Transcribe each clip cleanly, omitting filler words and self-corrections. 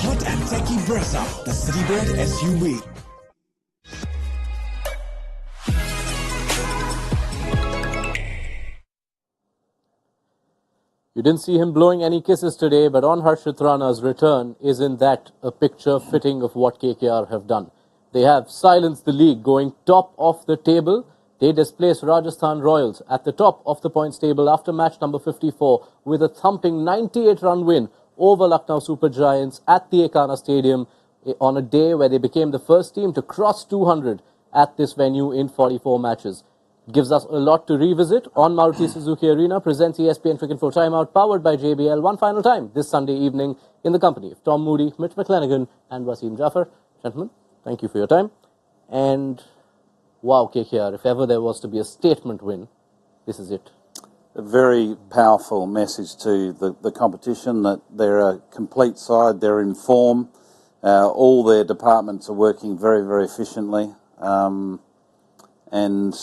hot and techy Brezza, the Citybird SUV. You didn't see him blowing any kisses today, but on Harshit Rana's return, isn't that a picture fitting of what KKR have done? They have silenced the league, going top of the table. They displaced Rajasthan Royals at the top of the points table after match number 54 with a thumping 98-run win over Lucknow Super Giants at the Ekana Stadium on a day where they became the first team to cross 200 at this venue in 44 matches. Gives us a lot to revisit on Maruti Suzuki Arena. Presents ESPN Cricket for Timeout, powered by JBL. One final time this Sunday evening in the company of Tom Moody, Mitch McClenaghan and Wasim Jaffer. Gentlemen, thank you for your time. And wow, KKR, if ever there was to be a statement win, this is it. A very powerful message to the competition that they're a complete side, they're in form, all their departments are working very, very efficiently, and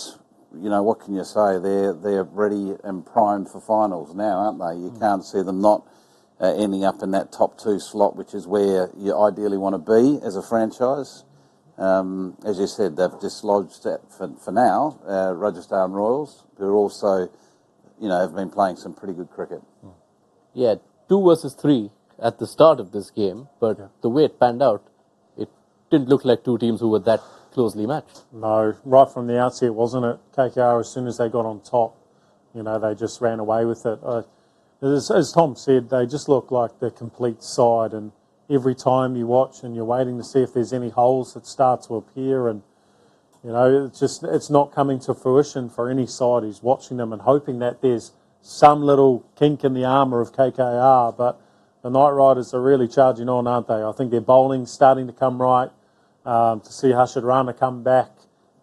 you know, what can you say? They're ready and primed for finals now, aren't they? You can't see them not ending up in that top 2 slot, which is where you ideally want to be as a franchise. As you said, they've dislodged, for now, Rajasthan Royals, who are also, you know, have been playing some pretty good cricket. Yeah, 2 versus 3 at the start of this game, but the way it panned out, it didn't look like 2 teams who were that closely matched. No, right from the outset, wasn't it? KKR, as soon as they got on top, you know, they just ran away with it. As Tom said, they just look like the complete side, and every time you watch and you're waiting to see if there's any holes that start to appear, and you know, it's not coming to fruition for any side who's watching them and hoping that there's some little kink in the armour of KKR. But the Knight Riders are really charging on, aren't they? I think their bowling's starting to come right. To see Harshit Rana come back,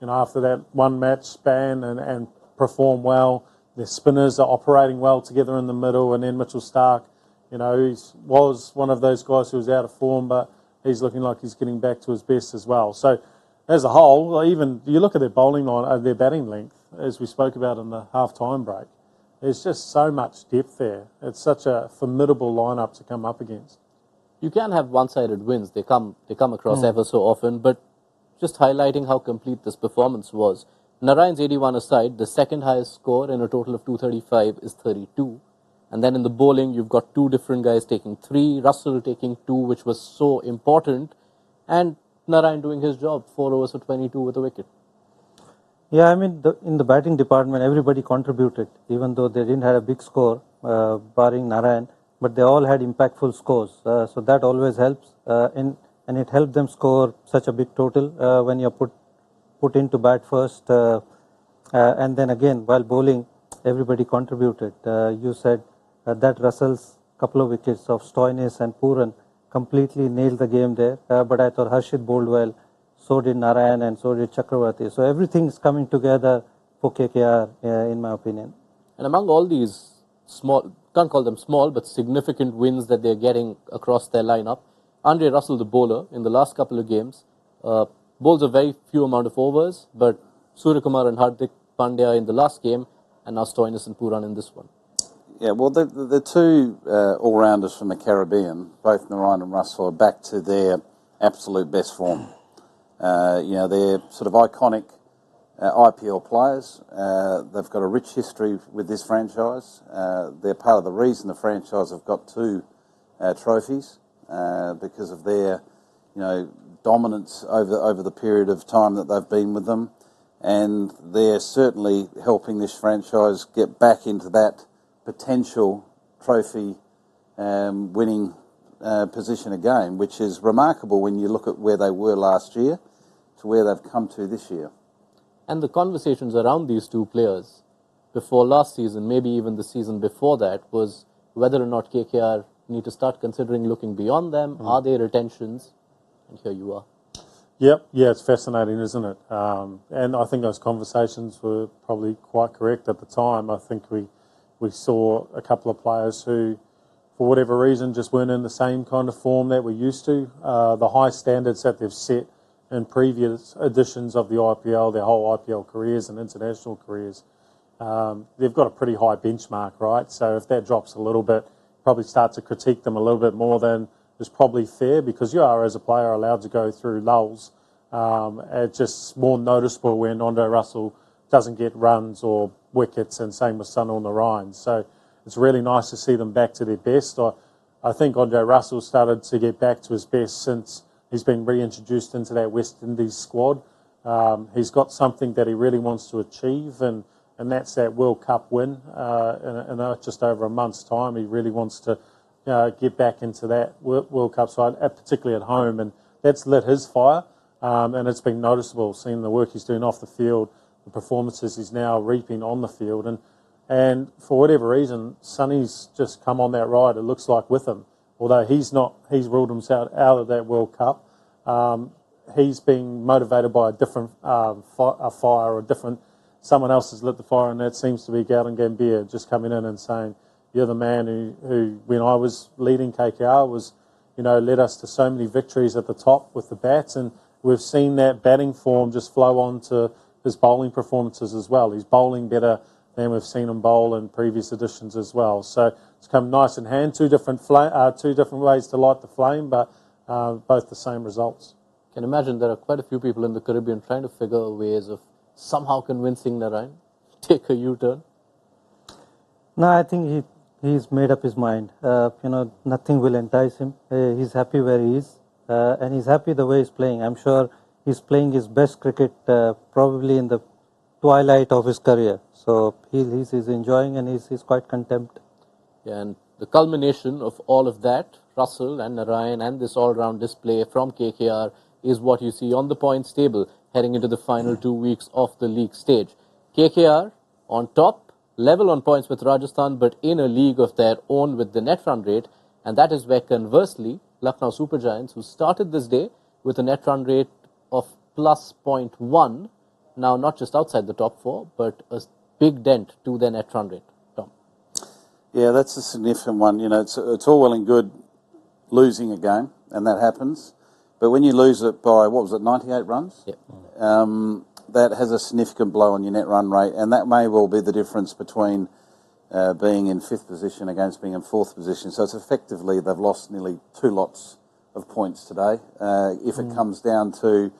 you know, after that 1 match span and perform well. Their spinners are operating well together in the middle, and then Mitchell Starc, you know, he was one of those guys who was out of form, but he's looking like he's getting back to his best as well. So, as a whole, even you look at their bowling line, their batting length, as we spoke about in the half-time break, there's just so much depth there. It's such a formidable lineup to come up against. You can have one-sided wins. They come across ever so often, but just highlighting how complete this performance was. Narine's 81 aside, the second highest score in a total of 235 is 32. And then in the bowling, you've got 2 different guys taking 3, Russell taking 2, which was so important, and Narine doing his job, 4 overs for 22 with a wicket. Yeah, I mean, in the batting department, everybody contributed, even though they didn't have a big score, barring Narine. But they all had impactful scores, so that always helps, and it helped them score such a big total when you're put into bat first, and then again while bowling, everybody contributed. You said that Russell's couple of wickets of Stoinis and Pooran completely nailed the game there, but I thought Harshit bowled well, so did Narine and so did Chakravarti. So everything's coming together for KKR, in my opinion. And among all these small, can't call them small, but significant wins that they're getting across their lineup, Andre Russell, the bowler, in the last couple of games, bowls a very few amount of overs, but Suryakumar and Hardik Pandya in the last game, and now Stoinis and Pooran in this one. Yeah, well, the 2 all-rounders from the Caribbean, both Narine and Russell, are back to their absolute best form. You know, they're sort of iconic IPL players. They've got a rich history with this franchise. They're part of the reason the franchise have got 2 trophies, because of their, you know, dominance over the period of time that they've been with them, and they're certainly helping this franchise get back into that potential trophy winning position again, which is remarkable when you look at where they were last year to where they've come to this year. And the conversations around these 2 players before last season, maybe even the season before that, was whether or not KKR need to start considering looking beyond them. Are there retentions? And here you are. Yep, yeah, it's fascinating, isn't it? And I think those conversations were probably quite correct at the time. I think we saw a couple of players who, for whatever reason, just weren't in the same kind of form that we're used to. The high standards that they've set in previous editions of the IPL, their whole IPL careers and international careers, they've got a pretty high benchmark, right? So if that drops a little bit, probably start to critique them a little bit more than is probably fair, because you are, as a player, allowed to go through lulls. It's just more noticeable when Andre Russell doesn't get runs or wickets, and same with Sunil and Narine. So it's really nice to see them back to their best. I think Andre Russell started to get back to his best since he's been reintroduced into that West Indies squad. He's got something that he really wants to achieve, and that's that World Cup win in just over a month's time. He really wants to get back into that World Cup side, particularly at home, and that's lit his fire, and it's been noticeable, seeing the work he's doing off the field, the performances he's now reaping on the field, and for whatever reason, Sonny's just come on that ride, it looks like, with him. Although he's ruled himself out of that World Cup. He's being motivated by a different fire, or someone else has lit the fire, and that seems to be Gowden Gambier just coming in and saying, "You're the man who when I was leading KKR, was, led us to so many victories at the top with the bats," and we've seen that batting form just flow on to his bowling performances as well. He's bowling better than we've seen him bowl in previous editions as well. So it's come nice in hand. Two different ways to light the flame, but both the same results. Can imagine there are quite a few people in the Caribbean trying to figure ways of somehow convincing Narine take a U-turn. No, I think he's made up his mind. Nothing will entice him. He's happy where he is, and he's happy the way he's playing. I'm sure he's playing his best cricket probably in the twilight of his career. So he's enjoying, and he's quite content. Yeah, and the culmination of all of that, Russell and Narine and this all-round display from KKR, is what you see on the points table heading into the final 2 weeks of the league stage. KKR on top, level on points with Rajasthan, but in a league of their own with the net run rate, and that is where, conversely, Lucknow Super Giants, who started this day with a net run rate of plus 0.1, now not just outside the top four, but a big dent to their net run rate. Tom. Yeah, that's a significant one. It's all well and good losing a game, and that happens. But when you lose it by, 98 runs? Yeah. That has a significant blow on your net run rate, and that may well be the difference between being in fifth position against being in fourth position. So it's effectively they've lost nearly 2 lots of points today. If it comes down to,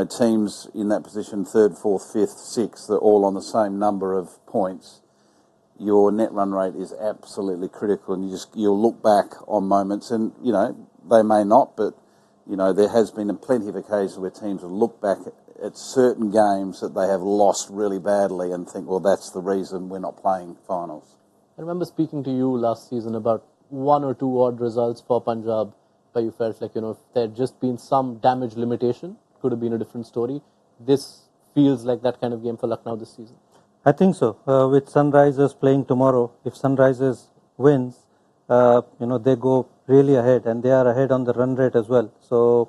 teams in that position, third, fourth, fifth, sixth, they're all on the same number of points, your net run rate is absolutely critical, and you'll look back on moments, and they may not, but there has been plenty of occasions where teams will look back at certain games that they have lost really badly and think, well, that's the reason we're not playing finals. I remember speaking to you last season about 1 or 2 odd results for Punjab, where you felt like, if there had just been some damage limitation, could have been a different story. This feels like that kind of game for Lucknow this season. I think so. With Sunrisers playing tomorrow, if Sunrisers wins, they go really ahead, and they are ahead on the run rate as well. So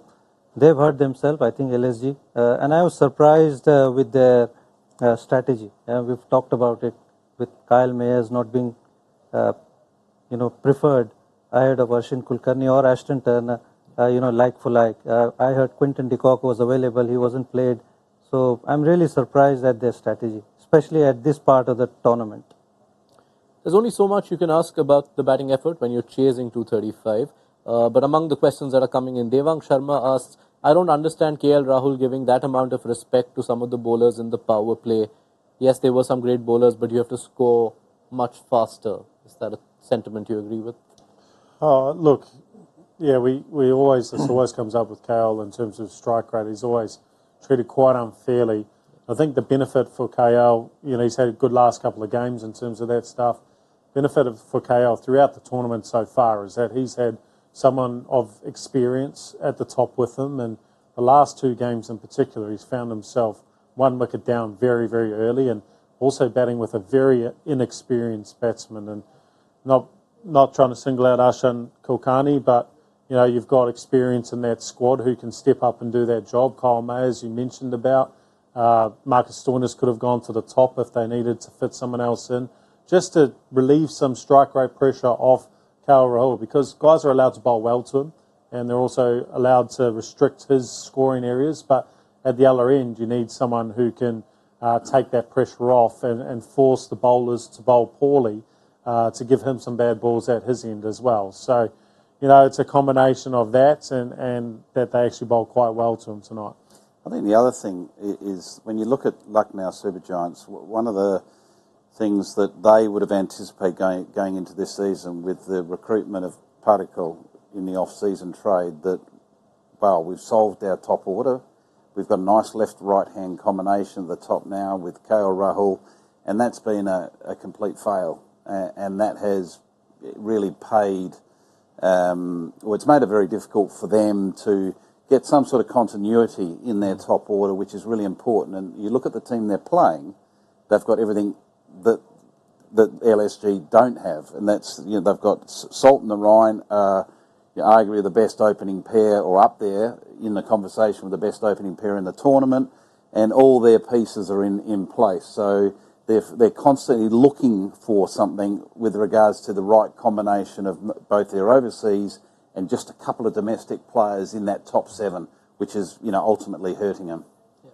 they've hurt themselves, I think, LSG. And I was surprised with their strategy. We've talked about it with Kyle Mayers not being, preferred ahead of Arshin Kulkarni or Ashton Turner, like for like. I heard Quinton de Kock was available. He wasn't played. So I'm really surprised at their strategy, especially at this part of the tournament. There's only so much you can ask about the batting effort when you're chasing 235. But among the questions that are coming in, Devang Sharma asks, I don't understand KL Rahul giving that amount of respect to some of the bowlers in the power play. Yes, there were some great bowlers, but you have to score much faster. Is that a sentiment you agree with? Look, yeah, we always, this always comes up with KL in terms of strike rate. He's always treated quite unfairly. I think the benefit for KL, he's had a good last couple of games in terms of that stuff. Benefit for KL throughout the tournament so far is that he's had someone of experience at the top with him, and the last 2 games in particular, he's found himself 1 wicket down very, very early, and also batting with a very inexperienced batsman. And not trying to single out Arshan Kulkarni, but you've got experience in that squad who can step up and do that job. Kyle Mayers, you mentioned about. Marcus Stoinis could have gone to the top if they needed to fit someone else in, just to relieve some strike rate pressure off KL Rahul, because guys are allowed to bowl well to him, and they're also allowed to restrict his scoring areas. But at the other end, you need someone who can take that pressure off and force the bowlers to bowl poorly to give him some bad balls at his end as well. So, it's a combination of that and that they actually bowled quite well to him tonight. I think the other thing is when you look at Lucknow Super Giants, one of the things that they would have anticipated going into this season with the recruitment of Particle in the off-season trade, that, well, we've solved our top order. We've got a nice left-right-hand combination at the top now with KL Rahul, and that's been a complete fail. And that has really paid, it's made it very difficult for them to get some sort of continuity in their top order, which is really important. And you look at the team they're playing, they've got everything that LSG don't have, and that's, they've got Salt and Narine, arguably the best opening pair, or up there in the conversation with the best opening pair in the tournament, and all their pieces are in place. So they're constantly looking for something with regards to the right combination of both their overseas and just a couple of domestic players in that top 7, which is, ultimately hurting them. Yeah.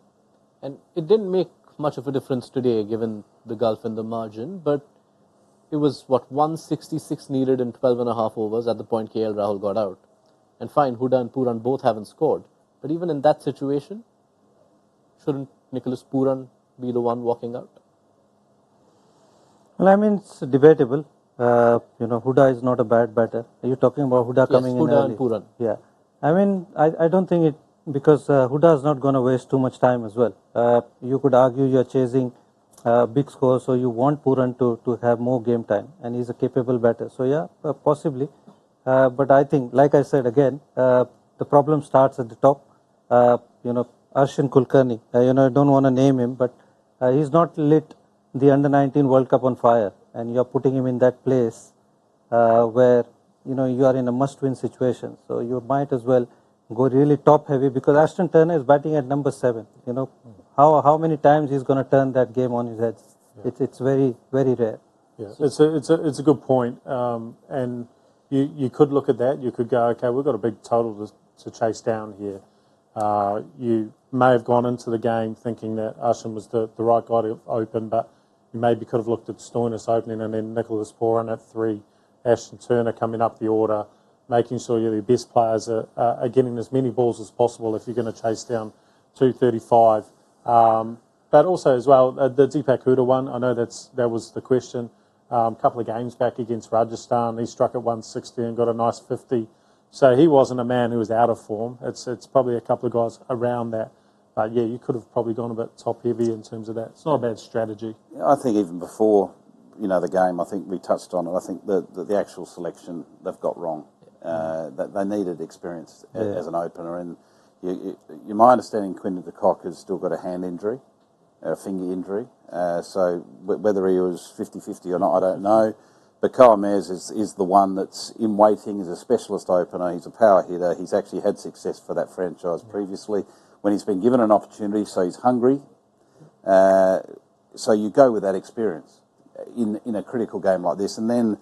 And it didn't make much of a difference today, given the gulf in the margin, but it was, 166 needed in 12 and a half overs at the point KL Rahul got out. And fine, Huda and Pooran both haven't scored. But even in that situation, shouldn't Nicholas Pooran be the one walking out? Well, I mean, it's debatable. Huda is not a bad batter. Are you talking about Huda coming in early? Huda and Pooran. Yeah. I mean, I don't think it, because Huda is not going to waste too much time as well. You could argue you're chasing big scores, so you want Pooran to have more game time, and he's a capable batter. So yeah, possibly. But I think, like I said again, the problem starts at the top. Arshin Kulkarni, I don't want to name him, but he's not lit the Under-19 World Cup on fire, and you're putting him in that place where, you are in a must-win situation. So you might as well go really top-heavy, because Ashton Turner is batting at number 7. How many times he's going to turn that game on his head? Yeah. It's very, very rare. Yeah, it's a good point. And you could look at that. You could go, okay, we've got a big total to chase down here. You may have gone into the game thinking that Ashton was the right guy to open, but you maybe could have looked at Stoinis opening and then Nicholas Pooran at 3, Ashton Turner coming up the order, making sure your best players are getting as many balls as possible if you're going to chase down 235. But also as well, the Deepak Huda one, I know that was the question. A couple of games back against Rajasthan, he struck at 160 and got a nice 50. So he wasn't a man who was out of form. It's probably a couple of guys around that. But yeah, you could have probably gone a bit top heavy in terms of that. It's not a bad strategy. I think even before the game, I think we touched on it. I think the actual selection they've got wrong. That they needed experience as an opener, and my understanding, Quinton de Kock has still got a hand injury, a finger injury. So whether he was 50-50 or not, I don't know. But Kyle Mayers is the one that's in waiting. He's a specialist opener. He's a power hitter. He's actually had success for that franchise previously when he's been given an opportunity, so he's hungry. So you go with that experience in a critical game like this, and then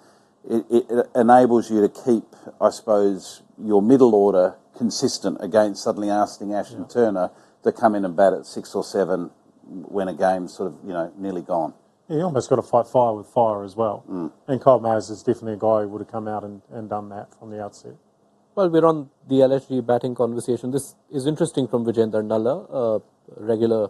it enables you to keep, I suppose, your middle order consistent against suddenly asking Ashton Turner to come in and bat at 6 or 7 when a game's sort of, nearly gone. Yeah, you almost got to fight fire with fire as well. And Kyle Mayers is definitely a guy who would have come out and done that from the outset. Well, we're on the LSG batting conversation. This is interesting from Vijender Nalla, a regular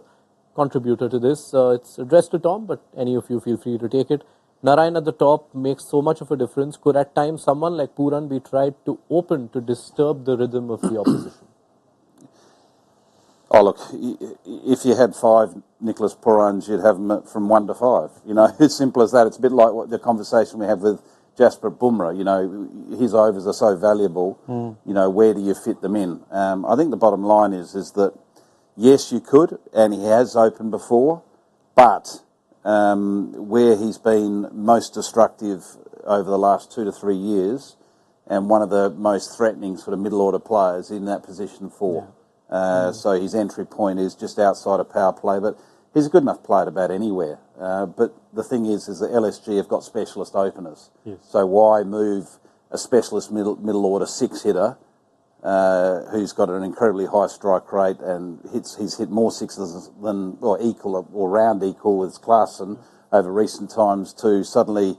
contributor to this. It's addressed to Tom, but any of you feel free to take it. Narine at the top makes so much of a difference. Could at times someone like Pooran be tried to open to disturb the rhythm of the opposition? Oh, look, if you had 5 Nicholas Poorans, you'd have them from 1 to 5. It's simple as that. It's a bit like what the conversation we have with Jasper Bumrah. His overs are so valuable. Where do you fit them in? I think the bottom line is that, yes, you could, and he has opened before, but where he's been most destructive over the last 2 to 3 years, and one of the most threatening sort of middle order players in that position 4. So his entry point is just outside of power play, but he's a good enough player to bat anywhere. But the thing is that LSG have got specialist openers. Yes. So why move a specialist middle order 6 hitter who's got an incredibly high strike rate and he's hit more sixes than, or equal or round equal with Klaasen over recent times, to suddenly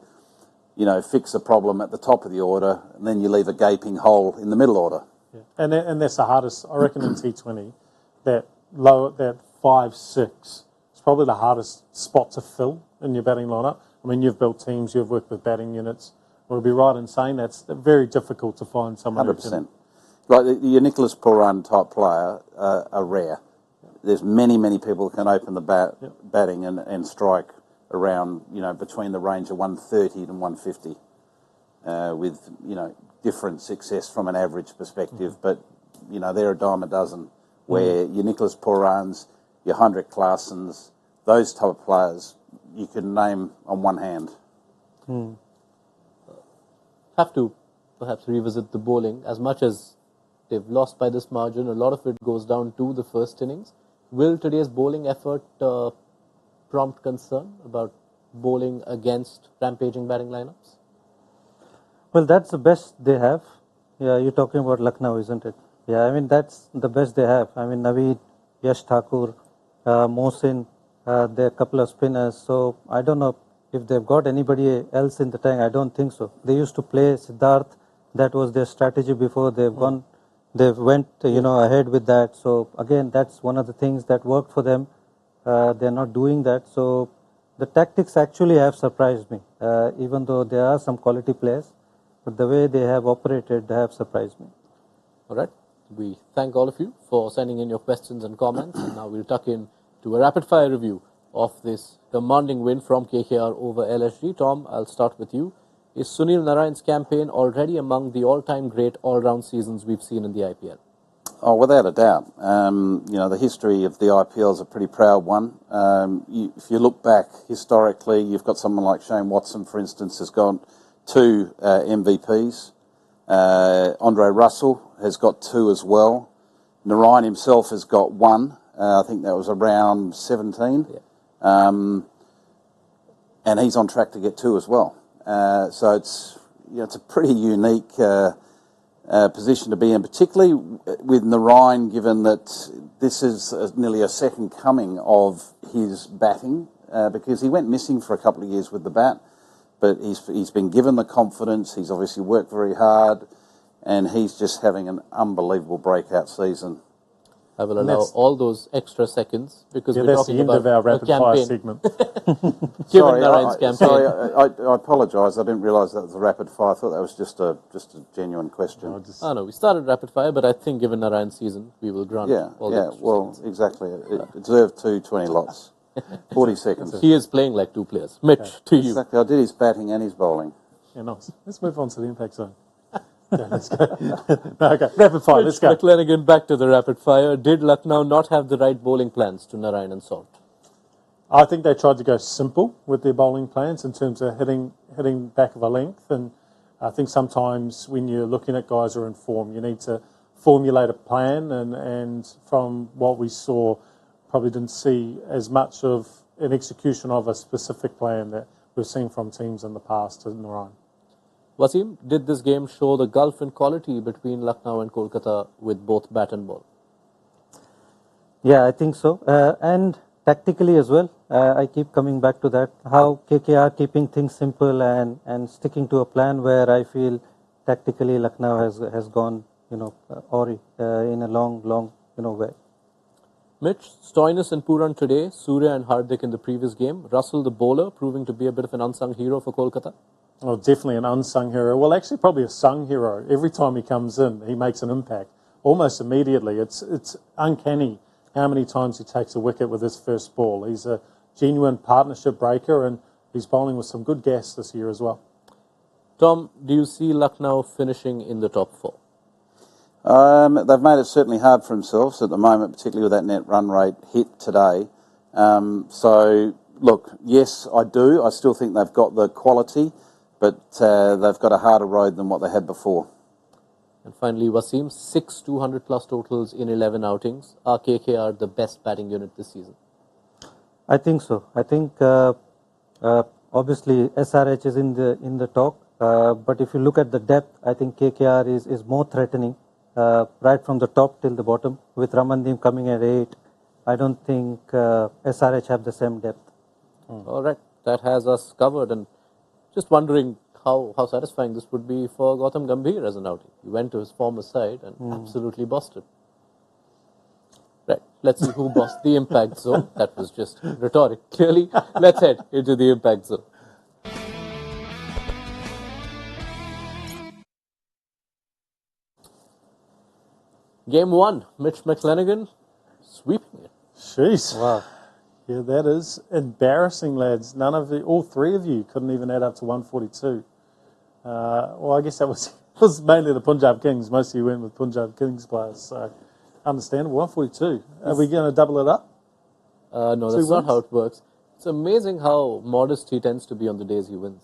fix a problem at the top of the order, and then you leave a gaping hole in the middle order. Yeah. And that's the hardest, I reckon, in T20. That 5-6 is probably the hardest spot to fill in your batting lineup. I mean, you've built teams, you've worked with batting units. Would it be right in saying that's very difficult to find someone 100%. Like your Nicholas Pooran type player are rare. There's many people who can open the batting and strike around, between the range of 130 and 150 with, different success from an average perspective. But, they're a dime a dozen where your Nicholas Poorans, your Hendrik Claessens, those type of players you can name on one hand. Have to perhaps revisit the bowling. As much as they've lost by this margin, a lot of it goes down to the first innings. Will today's bowling effort prompt concern about bowling against rampaging batting lineups? Well, that's the best they have. Yeah, you're talking about Lucknow, isn't it? Yeah, I mean, that's the best they have. I mean, Naveed, Yash Thakur, Mohsin, there are a couple of spinners. So I don't know if they've got anybody else in the tank. I don't think so. They used to play Siddharth. That was their strategy before. They've went ahead with that. So again, that's one of the things that worked for them. They're not doing that. So the tactics actually have surprised me, even though there are some quality players. But the way they have operated, they have surprised me. All right. We thank all of you for sending in your questions and comments. And now we'll tuck in to a rapid-fire review of this commanding win from KKR over LSG. Tom, I'll start with you. Is Sunil Narayan's campaign already among the all-time great all-round seasons we've seen in the IPL? Oh, without a doubt. The history of the IPL is a pretty proud one. If you look back historically, you've got someone like Shane Watson, for instance, has got 2 MVPs. Andre Russell has got 2 as well. Narine himself has got 1. I think that was around 17. Yeah. And he's on track to get 2 as well. So it's a pretty unique position to be in, particularly with Narine, given that this is nearly a second coming of his batting, because he went missing for a couple of years with the bat, but he's been given the confidence. He's obviously worked very hard, and he's just having an unbelievable breakout season. I will allow all those extra seconds because we're that's talking the end about of our rapid fire campaign. segment. Given Narayan's campaign. I apologise. I didn't realise that was a rapid fire. I thought that was just a genuine question. No, we started rapid fire, but I think given Narayan's season, we will grant all the extra seconds. Exactly. It deserved 220 lots. 40 seconds. He is playing like 2 players. Mitch, to you. Exactly. I did his batting and his bowling. Yeah, nice. Let's move on to the impact zone. Yeah, let's go. Okay, rapid fire, let's go. McClenaghan, back to the rapid fire. Did Lucknow not have the right bowling plans to Narine and Salt? I think they tried to go simple with their bowling plans in terms of hitting back of a length. And I think sometimes when you're looking at guys who are in form, you need to formulate a plan. And from what we saw, probably didn't see as much of an execution of a specific plan that we've seen from teams in the past in Narine. Wasim, did this game show the gulf in quality between Lucknow and Kolkata with both bat and ball? Yeah, I think so. And tactically as well, I keep coming back to that, how KKR keeping things simple and sticking to a plan where I feel tactically Lucknow has gone, awry in a long, way. Mitch, Stoinis and Pooran today, Surya and Hardik in the previous game, Russell the bowler proving to be a bit of an unsung hero for Kolkata? Oh, definitely an unsung hero. Well, actually probably a sung hero. Every time he comes in, he makes an impact almost immediately. It's uncanny how many times he takes a wicket with his first ball. He's a genuine partnership breaker, and he's bowling with some good gas this year as well. Tom, do you see Lucknow finishing in the top 4? They've made it certainly hard for themselves at the moment, particularly with that net run rate hit today. So, look, yes, I do. I still think they've got the quality, but they've got a harder road than what they had before. And finally, Wasim, 6 200-plus totals in 11 outings. Are KKR the best batting unit this season? I think so. I think obviously SRH is in the talk, but if you look at the depth, I think KKR is more threatening right from the top till the bottom. With Ramandeep coming at 8, I don't think SRH have the same depth. All right, that has us covered. And just wondering how satisfying this would be for Gautam Gambhir as an outing. He went to his former side and absolutely bossed it. Right, let's see who bossed the impact zone. That was just rhetoric. Clearly, let's head into the impact zone. Game 1, Mitch McClenaghan sweeping it. Jeez. Wow. Yeah, that is embarrassing, lads. All three of you couldn't even add up to 142. Well, I guess that was mainly the Punjab Kings. Most of you went with Punjab Kings players, so understandable. 142. Are we going to double it up? No, that's not how it works. It's amazing how modest he tends to be on the days he wins.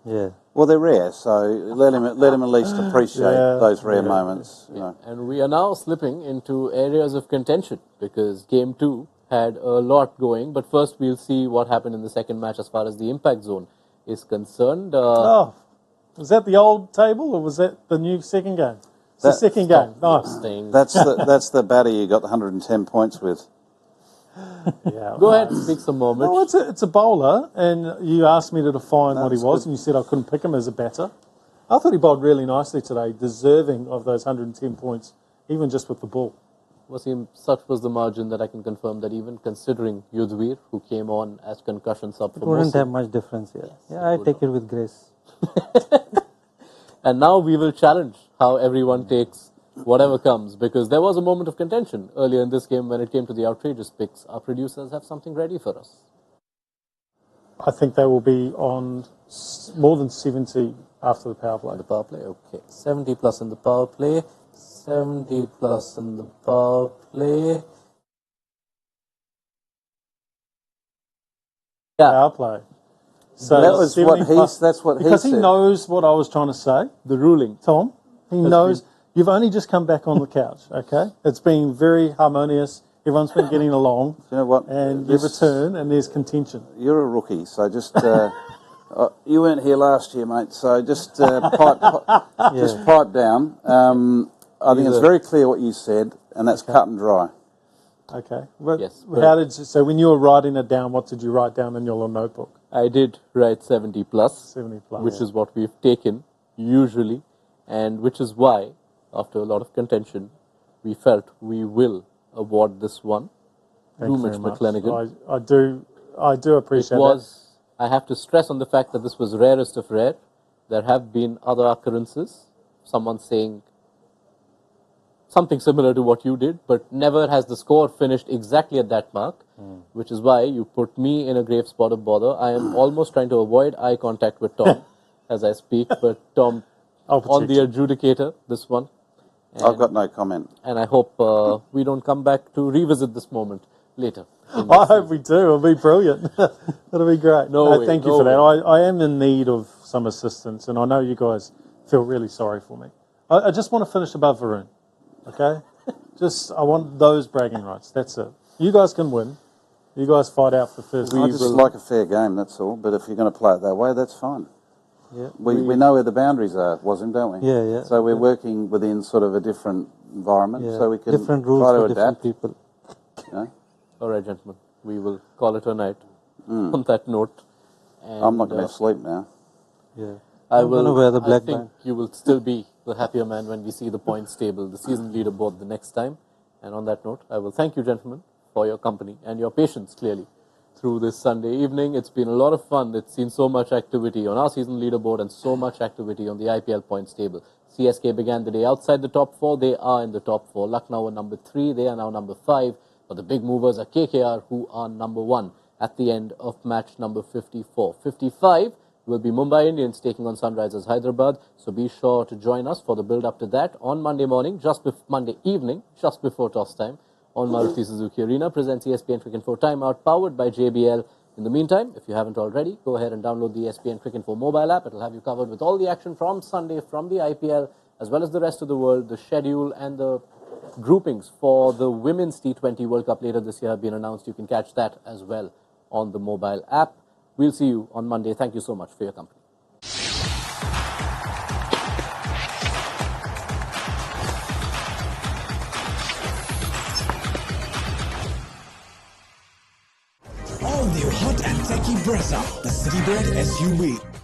Yeah. Well, they're rare, so let him at least appreciate those rare moments. You know. And we are now slipping into areas of contention because Game 2 had a lot going. But first, we'll see what happened in the second match as far as the impact zone is concerned. Was that the old table or was that the new second game? It's the second game. Nice. That's the batter you got the 110 points with. Yeah, Go ahead, speak some more, Mitch. No, it's a bowler, and you asked me to define what he was, and you said I couldn't pick him as a batter. I thought he bowled really nicely today, deserving of those 110 points, even just with the ball. Wasim, such was the margin that I can confirm that even considering Yudhvir, who came on as concussion sub for It wouldn't Mosim, have much difference here. Yeah, I take it with grace. and now we will challenge how everyone takes whatever comes, because there was a moment of contention earlier in this game when it came to the outrageous picks. Our producers have something ready for us. I think they will be on more than 70 after the power play. The power play, okay. 70 plus in the power play. 70 plus in the power play. Yeah. Power play. So That was what 70 plus, that's what he because said. he knows what I was trying to say. The ruling. Tom, he knows. You've only just come back on the couch, okay? It's been very harmonious. Everyone's been getting along. You know what? And you return, and there's contention. You're a rookie, so just you weren't here last year, mate. So just just pipe down. I think it's very clear what you said, and that's cut and dry. Okay. But Yes, so when you were writing it down, what did you write down in your little notebook? I did write 70 plus, 70 plus. which is what we've taken usually, and which is why, after a lot of contention, we felt we will award this one to Mitch McClenaghan. I do appreciate I have to stress on the fact that this was rarest of rare. There have been other occurrences, someone saying something similar to what you did, but never has the score finished exactly at that mark, which is why you put me in a grave spot of bother. I am almost trying to avoid eye contact with Tom as I speak, but Tom, on the adjudicator, this one. And I've got no comment. And I hope we don't come back to revisit this moment later. I hope we do. It'll be brilliant. It'll be great. Thank you for that. I am in need of some assistance, and I know you guys feel really sorry for me. I just want to finish above Varun, okay? I want those bragging rights. That's it. You guys can win. You guys fight out for first. I just like a fair game, that's all. But if you're going to play it that way, that's fine. Yeah. We know where the boundaries are, Wasim, don't we? Yeah, yeah. So we're working within sort of a different environment, so we can different rules try to for adapt. different people. You know? All right, gentlemen, we will call it a night on that note. And I'm not going to sleep now. Yeah. I'm going to wear the black I think band. you will still be the happier man when we see the points table, the season leaderboard the next time. And on that note, I will thank you, gentlemen, for your company and your patience, clearly, through this Sunday evening. It's been a lot of fun. It's seen so much activity on our season leaderboard and so much activity on the IPL points table. CSK began the day outside the top 4. They are in the top 4. Lucknow are number 3. They are now number 5. But the big movers are KKR, who are number 1 at the end of match number 54. 55 will be Mumbai Indians taking on Sunrisers Hyderabad. So be sure to join us for the build-up to that on Monday morning, Monday evening, just before toss time, on Maruti Suzuki Arena. Presents ESPN Cricket Info Timeout, powered by JBL. In the meantime, if you haven't already, go ahead and download the ESPN Cricket Info mobile app. It'll have you covered with all the action from Sunday, from the IPL, as well as the rest of the world. The schedule and the groupings for the Women's T20 World Cup later this year have been announced. You can catch that as well on the mobile app. We'll see you on Monday. Thank you so much for your company. All new hot and techy Brezza, the City Bread SUV.